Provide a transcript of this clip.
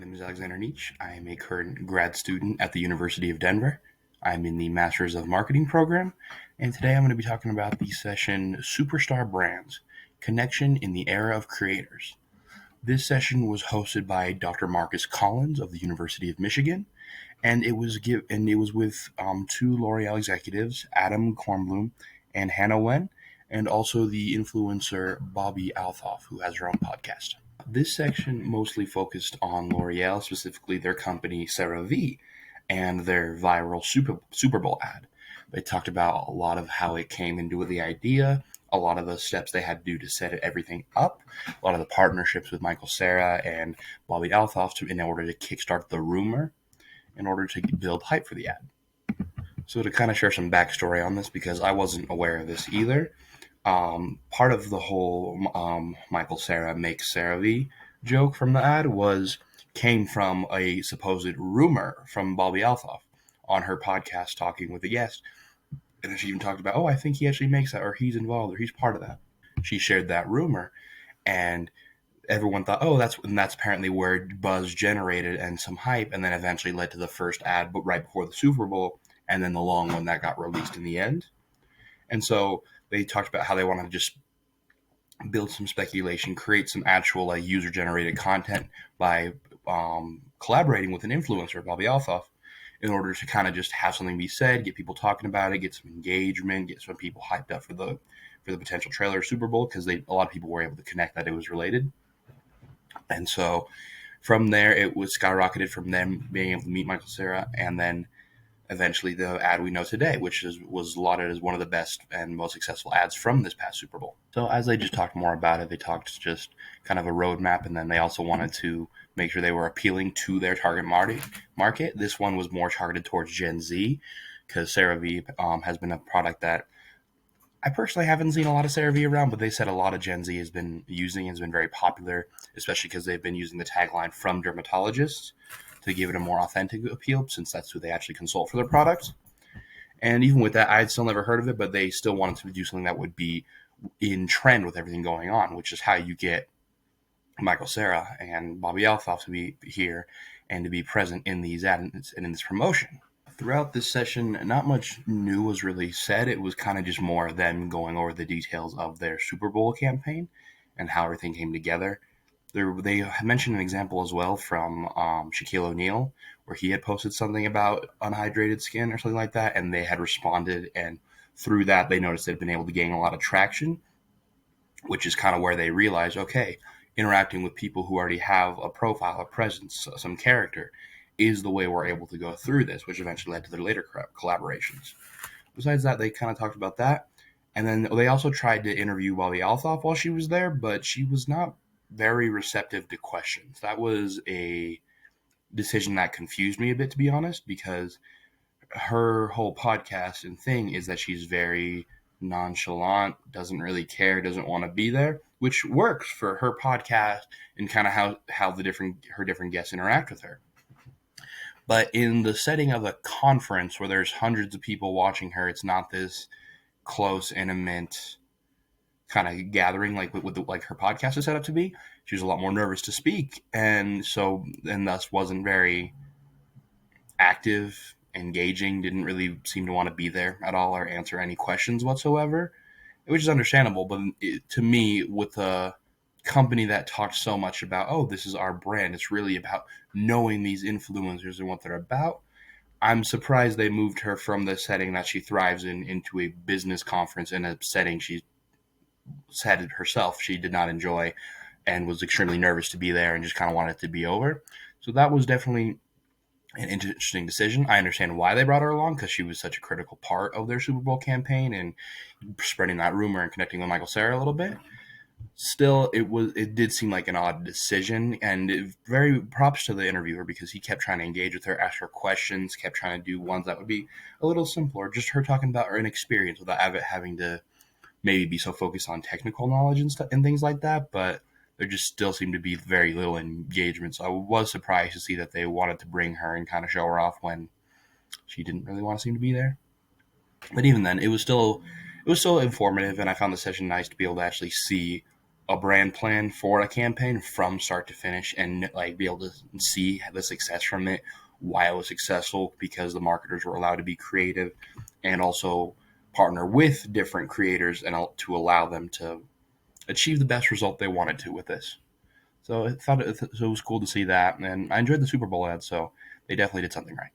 name is Alexander Nietzsche. I am a current grad student at the University of Denver. I'm in the Masters of Marketing program, and today I'm going to be talking about the session Superstar Brands Connection in the Era of Creators. This session was hosted by Dr. Marcus Collins of the University of Michigan, and it was with two L'Oreal executives, Adam Kornblum and Hannah Wen, and also the influencer Bobby Althoff, who has her own podcast. This section mostly focused on L'Oreal, specifically their company CeraVe, and their viral Super Bowl ad. They talked about a lot of how it came into the idea, a lot of the steps they had to do to set everything up, a lot of the partnerships with Michael Cera and Bobby Althoff in order to kickstart the rumor, in order to build hype for the ad. So to kind of share some backstory on this, because I wasn't aware of this either, part of the whole Michael Cera makes CeraVe joke from the ad came from a supposed rumor from Bobby Althoff on her podcast talking with a guest. And she even talked about, I think he actually makes that, or he's involved, or he's part of that. She shared that rumor, and everyone thought, that's apparently where buzz generated and some hype, and then eventually led to the first ad, but right before the Super Bowl, and then the long one that got released in the end. And so they talked about how they wanted to just build some speculation, create some actual user-generated content by collaborating with an influencer, Bobby Althoff, in order to kind of just have something be said, get people talking about it, get some engagement, get some people hyped up for the potential trailer Super Bowl, because a lot of people were able to connect that it was related. And so from there, it was skyrocketed from them being able to meet Michael Cera, and then eventually the ad we know today, which was lauded as one of the best and most successful ads from this past Super Bowl. So as they just talked more about it, they talked just kind of a roadmap, and then they also wanted to make sure they were appealing to their target market. This one was more targeted towards Gen Z, because CeraVe has been a product that I personally haven't seen a lot of CeraVe around, but they said a lot of Gen Z has been using, has been very popular, especially because they've been using the tagline from dermatologists to give it a more authentic appeal, since that's who they actually consult for their products. And even with that, I'd still never heard of it, but they still wanted to do something that would be in trend with everything going on, which is how you get Michael Cera and Bobby Althoff to be here and to be present in these ads and in this promotion. Throughout this session, not much new was really said. It was kind of just more of them going over the details of their Super Bowl campaign and how everything came together. They mentioned an example as well from Shaquille O'Neal, where he had posted something about unhydrated skin or something like that, and they had responded, and through that they noticed they'd been able to gain a lot of traction, which is kind of where they realized, okay, interacting with people who already have a profile, a presence, some character is the way we're able to go through this, which eventually led to their later collaborations. Besides that, they kind of talked about that, and then they also tried to interview Bobby Althoff while she was there, but she was not very receptive to questions. That was a decision that confused me a bit, to be honest, because her whole podcast and thing is that she's very nonchalant, doesn't really care, doesn't want to be there, which works for her podcast and kind of how her different guests interact with her. But in the setting of a conference where there's hundreds of people watching her, it's not this close, intimate kind of gathering like her podcast is set up to be. She was a lot more nervous to speak, and thus wasn't very active, engaging, didn't really seem to want to be there at all or answer any questions whatsoever, which is understandable. But to me, with a company that talked so much about, this is our brand, it's really about knowing these influencers and what they're about, I'm surprised they moved her from the setting that she thrives in into a business conference in a setting she said it herself she did not enjoy and was extremely nervous to be there and just kind of wanted it to be over. So that was definitely an interesting decision. I understand why they brought her along, because she was such a critical part of their Super Bowl campaign and spreading that rumor and connecting with Michael Cera a little bit. Still, it did seem like an odd decision, and very props to the interviewer, because he kept trying to engage with her, ask her questions, kept trying to do ones that would be a little simpler, just her talking about her experience without having to maybe be so focused on technical knowledge and things like that. But there just still seemed to be very little engagement. So I was surprised to see that they wanted to bring her and kind of show her off when she didn't really want to seem to be there. But even then, it was still informative, and I found the session nice to be able to actually see a brand plan for a campaign from start to finish, and like be able to see the success from it, why it was successful, because the marketers were allowed to be creative and also partner with different creators and to allow them to achieve the best result they wanted to with this. So it was cool to see that, and I enjoyed the Super Bowl ad. So they definitely did something right.